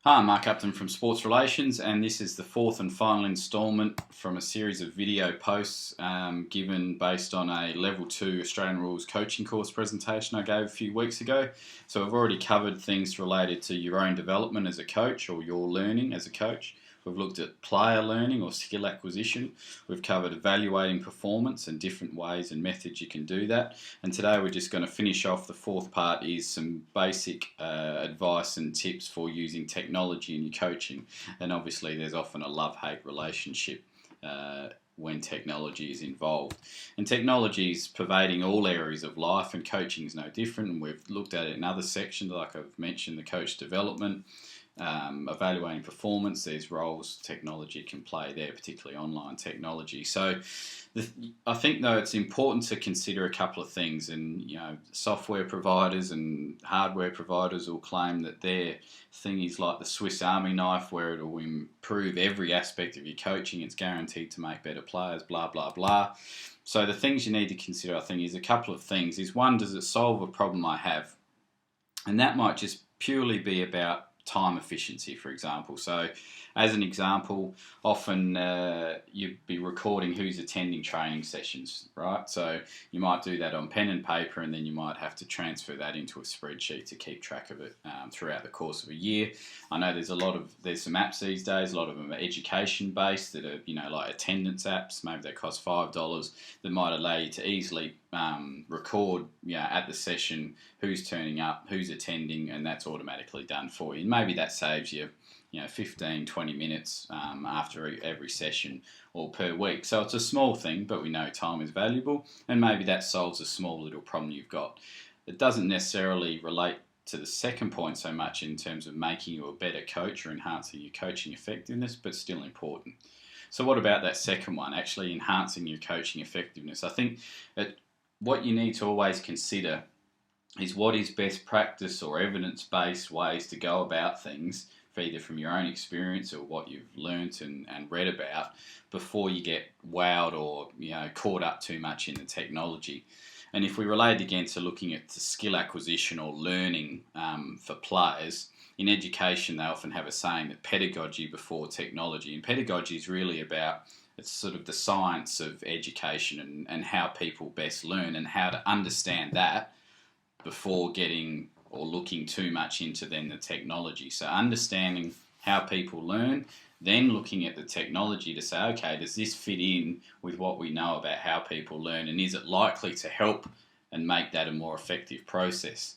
Hi, I'm Mark Upton from Sports Relations, and this is the fourth and final instalment from a series of video posts given based on a Level 2 Australian Rules coaching course presentation I gave a few weeks ago. So I've already covered things related to your own development as a coach or your learning as a coach. We've looked at player learning or skill acquisition. We've covered evaluating performance and different ways and methods you can do that. And today we're just going to finish off. The fourth part is some basic advice and tips for using technology in your coaching. And obviously there's often a love-hate relationship when technology is involved. And technology is pervading all areas of life, and coaching is no different. And we've looked at it in other sections, like I've mentioned, the coach development, evaluating performance. There's roles technology can play there, particularly online technology. So I think, though, it's important to consider a couple of things. And software providers and hardware providers will claim that their thing is like the Swiss Army knife, where it will improve every aspect of your coaching. It's guaranteed to make better players, blah blah blah. So the things you need to consider, I think, is a couple of things. Is one, does it solve a problem I have? And that might just purely be about time efficiency, for example. So as an example, often you'd be recording who's attending training sessions, right? So you might do that on pen and paper, and then you might have to transfer that into a spreadsheet to keep track of it throughout the course of a year. I know there's some apps these days. A lot of them are education based that are like attendance apps. Maybe they cost $5 that might allow you to easily record at the session who's turning up, who's attending, and that's automatically done for you. And maybe that saves you 15, 20 minutes after every session or per week. So it's a small thing, but we know time is valuable, and maybe that solves a small little problem you've got. It doesn't necessarily relate to the second point so much in terms of making you a better coach or enhancing your coaching effectiveness, but still important. So what about that second one, actually enhancing your coaching effectiveness? I think that what you need to always consider is what is best practice or evidence-based ways to go about things, either from your own experience or what you've learnt and read about, before you get wowed or caught up too much in the technology. And if we relate again to looking at the skill acquisition or learning for players, in education they often have a saying that pedagogy before technology. And pedagogy is really about, it's sort of the science of education and how people best learn and how to understand that before getting or looking too much into then the technology. So understanding how people learn, then looking at the technology to say, okay, does this fit in with what we know about how people learn, and is it likely to help and make that a more effective process?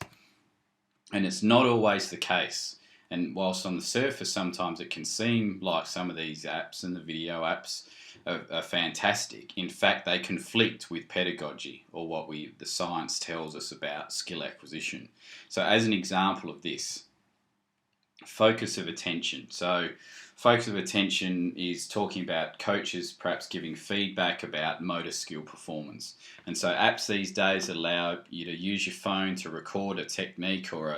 And it's not always the case. And whilst on the surface sometimes it can seem like some of these apps and the video apps are fantastic, in fact they conflict with pedagogy or what the science tells us about skill acquisition. So as an example of this, focus of attention. So focus of attention is talking about coaches perhaps giving feedback about motor skill performance. And so apps these days allow you to use your phone to record a technique or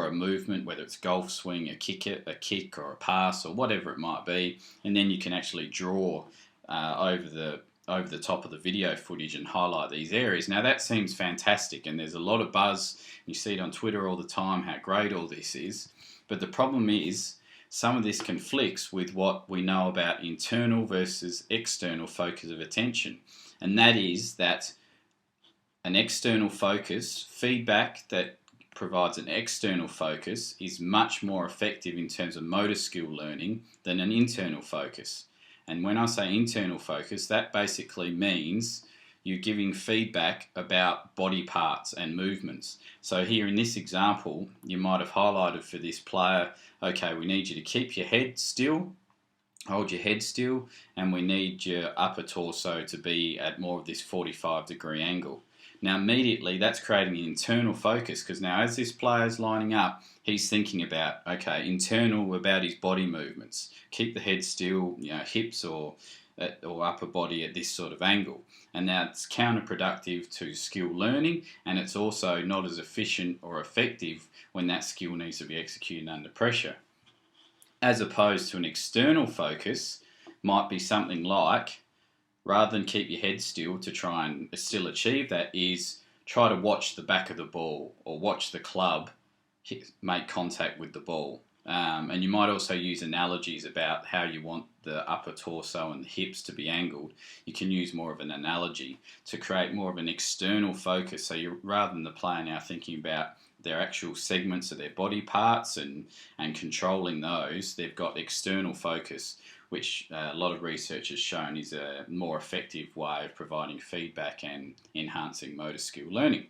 a movement, whether it's golf swing, a kick or a pass or whatever it might be, and then you can actually draw over the top of the video footage and highlight these areas. Now that seems fantastic, and there's a lot of buzz. You see it on Twitter all the time, how great all this is. But the problem is, some of this conflicts with what we know about internal versus external focus of attention. And that is that an external focus, feedback that provides an external focus, is much more effective in terms of motor skill learning than an internal focus. And when I say internal focus, that basically means you're giving feedback about body parts and movements. So here in this example, you might have highlighted for this player, okay, we need you to keep your head still, hold your head still, and we need your upper torso to be at more of this 45-degree angle. Now immediately that's creating an internal focus, because now as this player's lining up, he's thinking about, okay, internal about his body movements. Keep the head still, hips or upper body at this sort of angle. And now it's counterproductive to skill learning, and it's also not as efficient or effective when that skill needs to be executed under pressure. As opposed to an external focus might be something like, rather than keep your head still to try and still achieve that, is try to watch the back of the ball or watch the club make contact with the ball. And you might also use analogies about how you want the upper torso and the hips to be angled. You can use more of an analogy to create more of an external focus. So you, rather than the player now thinking about their actual segments of their body parts and controlling those, they've got external focus, which a lot of research has shown is a more effective way of providing feedback and enhancing motor skill learning.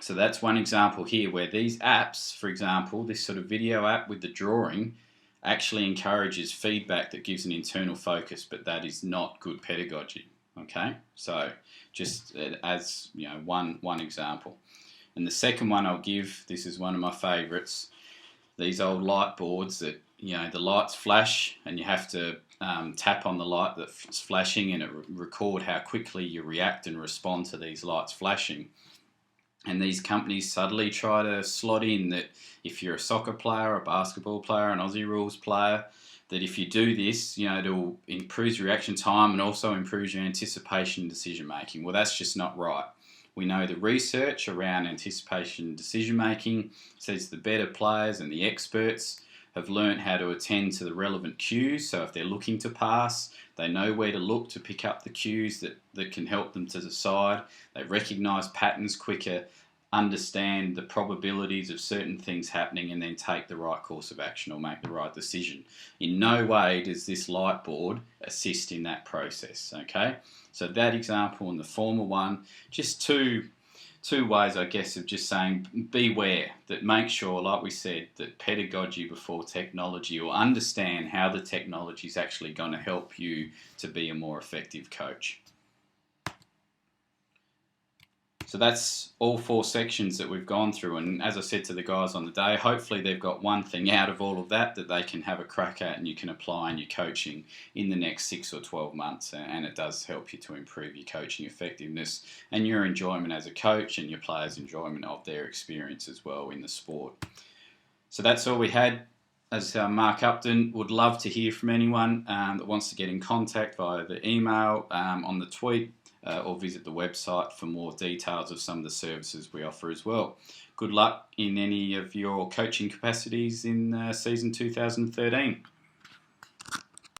So that's one example here where these apps, for example, this sort of video app with the drawing actually encourages feedback that gives an internal focus, but that is not good pedagogy. Okay, so just as you know, one example. And the second one I'll give, this is one of my favourites, these old light boards that, you know, the lights flash and you have to tap on the light that's flashing and it record how quickly you react and respond to these lights flashing. And these companies subtly try to slot in that if you're a soccer player, a basketball player, an Aussie rules player, that if you do this, you know, it'll improve reaction time and also improves your anticipation and decision making. Well, that's just not right. We know the research around anticipation and decision making says the better players and the experts have learnt how to attend to the relevant cues. So if they're looking to pass, they know where to look to pick up the cues that can help them to decide. They recognise patterns quicker, understand the probabilities of certain things happening, and then take the right course of action or make the right decision. In no way does this light board assist in that process, okay? So that example and the former one, just two ways, I guess, of just saying beware, that make sure, like we said, that pedagogy before technology, or understand how the technology is actually going to help you to be a more effective coach. So that's all 4 sections that we've gone through, and as I said to the guys on the day, hopefully they've got one thing out of all of that they can have a crack at and you can apply in your coaching in the next 6 or 12 months, and it does help you to improve your coaching effectiveness and your enjoyment as a coach and your players' enjoyment of their experience as well in the sport. So that's all we had. As Mark Upton, would love to hear from anyone that wants to get in contact via the email, on the tweet, or visit the website for more details of some of the services we offer as well. Good luck in any of your coaching capacities in season 2013.